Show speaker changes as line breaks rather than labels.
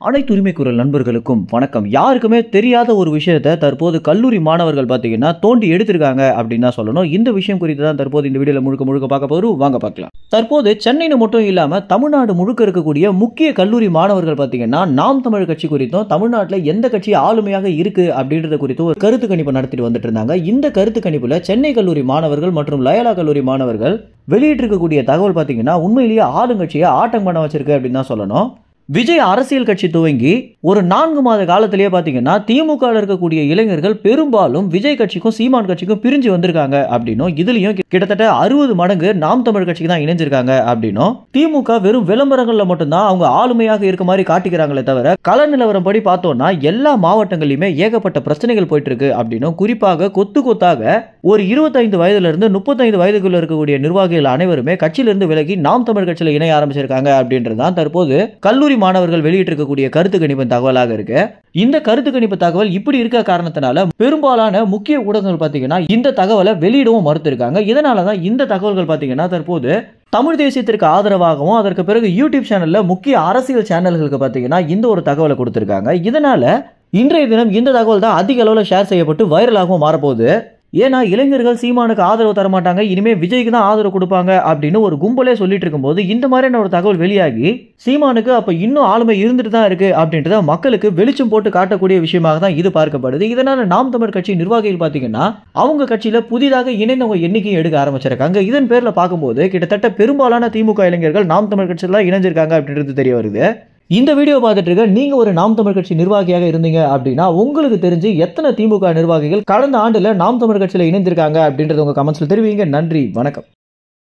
அனைத்து உரிமை குரல் நண்பர்களுக்கும் வணக்கம். யாருக்குமே தெரியாத ஒரு விஷயத்தை தற்போது கல்லூரி மாணவர்கள் பார்த்தீங்கன்னா தோண்டி எடுத்திருக்காங்க அப்படின்னு தான் சொல்லணும். இந்த விஷயம் குறித்து தான் தற்போது இந்த வீடியோல முழுக்க பார்க்க போறோம். வாங்க பார்க்கலாம். தற்போது சென்னைன்னு மட்டும் இல்லாம தமிழ்நாடு முழுக்க இருக்கக்கூடிய முக்கிய கல்லூரி மாணவர்கள் பார்த்தீங்கன்னா நாம் தமிழ் கட்சி குறித்தும் தமிழ்நாட்டில் எந்த கட்சி ஆளுமையாக இருக்கு அப்படின்றத குறித்து ஒரு கருத்து கணிப்பு நடத்திட்டு வந்துட்டு இருந்தாங்க. இந்த கருத்து கணிப்புல சென்னை கல்லூரி மாணவர்கள் மற்றும் லயோலா கல்லூரி மாணவர்கள் வெளியிட்டிருக்கக்கூடிய தகவல் பார்த்தீங்கன்னா உண்மையிலேயே ஆளுங்கட்சியை ஆட்டம் பண்ண வச்சிருக்கு அப்படின்னு தான் சொல்லணும். விஜய் அரசியல் கட்சி துவங்கி ஒரு 4 மாத காலத்திலேயே பார்த்தீங்கன்னா திமுக இருக்கக்கூடிய இளைஞர்கள் பெரும்பாலும் விஜய் கட்சிக்கும் சீமான் கட்சிக்கும் பிரிஞ்சு வந்திருக்காங்க அப்படின்னும், இதுலயும் கிட்டத்தட்ட 60 மடங்கு நாம் தமிழ் கட்சிக்கு தான் இணைஞ்சிருக்காங்க அப்படின்னும், திமுக வெறும் விளம்பரங்கள்ல மட்டும்தான் அவங்க ஆளுமையாக இருக்க மாதிரி காட்டிக்கிறாங்களே தவிர கள நிலவரம் படி பார்த்தோம்னா எல்லா மாவட்டங்களிலுமே ஏகப்பட்ட பிரச்சனைகள் போயிட்டு இருக்கு அப்படின்னும், குறிப்பாக கொத்தாக ஒரு 25 வயதுல இருந்து 35 வயதுக்குள்ள இருக்கக்கூடிய நிர்வாகிகள் அனைவருமே கட்சியிலிருந்து விலகி நாம் தமிழ் கட்சியில் இணைய ஆரம்பிச்சிருக்காங்க அப்படின்றதான் தற்போது கல்லூரி மாணவர்கள் வெளியிட்டிருக்கக்கூடிய கருத்து கணிப்பு தகவலாக இருக்கு. இந்த கருத்து கணிப்பு தகவல் இப்படி இருக்க காரணத்தினால பெரும்பாலான முக்கிய ஊடகங்கள் பார்த்தீங்கன்னா இந்த தகவலை வெளியிடவும் மறுத்திருக்காங்க. இதனாலதான் இந்த தகவல்கள் பார்த்தீங்கன்னா தற்போது தமிழ் தேசியத்திற்கு ஆதரவாகவும் அதற்கு பிறகு யூடியூப் சேனல்ல முக்கிய அரசியல் சேனல்களுக்கு பார்த்தீங்கன்னா இந்த ஒரு தகவலை கொடுத்திருக்காங்க. இதனால இன்றைய தினம் இந்த தகவல் தான் அதிக அளவில் ஷேர் செய்யப்பட்டு வைரலாகவும் மாறப்போகுது. ஏன்னா இளைஞர்கள் சீமானுக்கு ஆதரவு தர மாட்டாங்க, இனிமே விஜய்க்கு தான் ஆதரவு கொடுப்பாங்க அப்படின்னு ஒரு கும்பலே சொல்லிட்டு இருக்கும்போது இந்த மாதிரியான ஒரு தகவல் வெளியாகி சீமானுக்கு அப்ப இன்னும் ஆளுமை இருந்துட்டு தான் இருக்கு அப்படின்றத மக்களுக்கு வெளிச்சம் போட்டு காட்டக்கூடிய விஷயமாக தான் இது பார்க்கப்படுது. இதனால நாம் தமிழ் கட்சி நிர்வாகிகள் பார்த்தீங்கன்னா அவங்க கட்சியில புதிதாக இணைந்தவங்க எண்ணிக்கையும் எடுக்க ஆரம்பிச்சிருக்காங்க. இதன் பேர்ல பார்க்கும்போது கிட்டத்தட்ட பெரும்பாலான திமுக இளைஞர்கள் நாம் தமிழ் கட்சியில இணைஞ்சிருக்காங்க அப்படின்றது தெரிய வருது. இந்த வீடியோ பார்த்துட்டு இருக்க நீங்க ஒரு நாம் தமிழ் கட்சி நிர்வாகியாக இருந்தீங்க அப்படின்னா உங்களுக்கு தெரிஞ்சு எத்தனை திமுக நிர்வாகிகள் கடந்த ஆண்டுல நாம் தமிழ் கட்சியில இணைந்திருக்காங்க அப்படின்றது உங்க கமெண்ட்ஸ்ல தெரிவிங்க. நன்றி, வணக்கம்.